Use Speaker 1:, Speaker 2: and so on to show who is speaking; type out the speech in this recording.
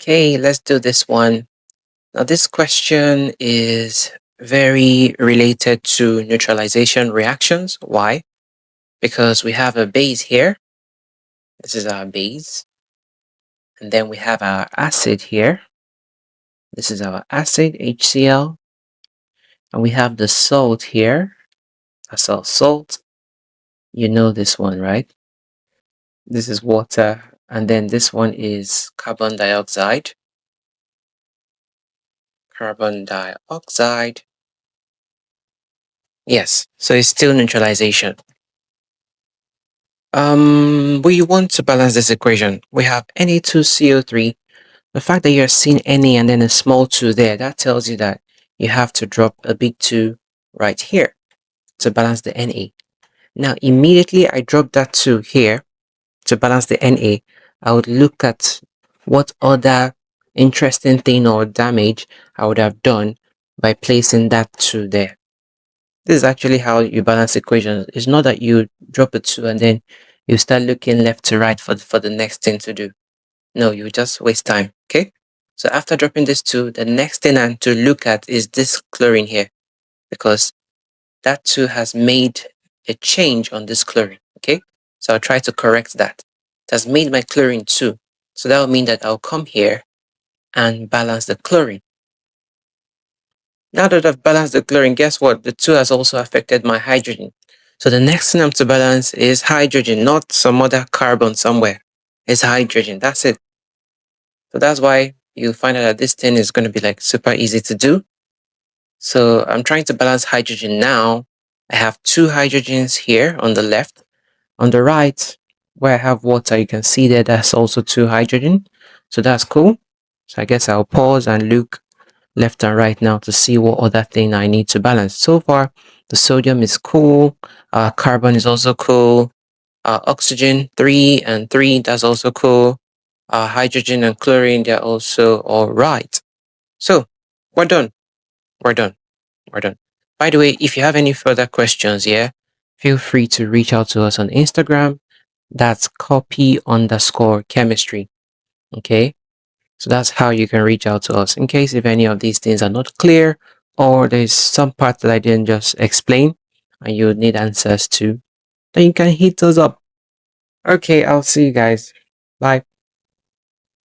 Speaker 1: Okay, let's do this one. Now, this question is very related to neutralization reactions. Why? Because we have a base here. This is our base. And then we have our acid here. This is our acid, HCl. And we have the salt here. That's our salt. You know this one, right? This is water. And then this one is carbon dioxide. Carbon dioxide. Yes, so it's still neutralization. We want to balance this equation. We have Na2CO3. The fact that you're seeing Na and then a small 2 there, that tells you that you have to drop a big 2 right here to balance the Na. Now, immediately I drop that 2 here to balance the Na. I would look at what other interesting thing or damage I would have done by placing that 2 there. This is actually how you balance equations. It's not that you drop a 2 and then you start looking left to right for the next thing to do. No, you just waste time, okay? So after dropping this 2, the next thing I'm to look at is this chlorine here, because that 2 has made a change on this chlorine, okay? So I'll try to correct that. It has made my chlorine 2. So that will mean that I'll come here and balance the chlorine. Now that I've balanced the chlorine, guess what? The 2 has also affected my hydrogen. So the next thing I'm to balance is hydrogen, not some other carbon somewhere. It's hydrogen. That's it. So that's why you'll find out that this thing is going to be like super easy to do. So I'm trying to balance hydrogen now. I have 2 hydrogens here on the left. On the right, where I have water, you can see that that's also 2 hydrogen. So that's cool. So I guess I'll pause and look left and right now to see what other thing I need to balance. So far, the sodium is cool. Carbon is also cool. Oxygen, 3 and 3, that's also cool. Hydrogen and chlorine, they're also all right. So we're done. We're done. We're done. By the way, if you have any further questions, feel free to reach out to us on Instagram. That's copy_chemistry. Okay. So that's how you can reach out to us in case if any of these things are not clear or there's some part that I didn't just explain and you need answers to, then you can hit us up. Okay, I'll see you guys. Bye.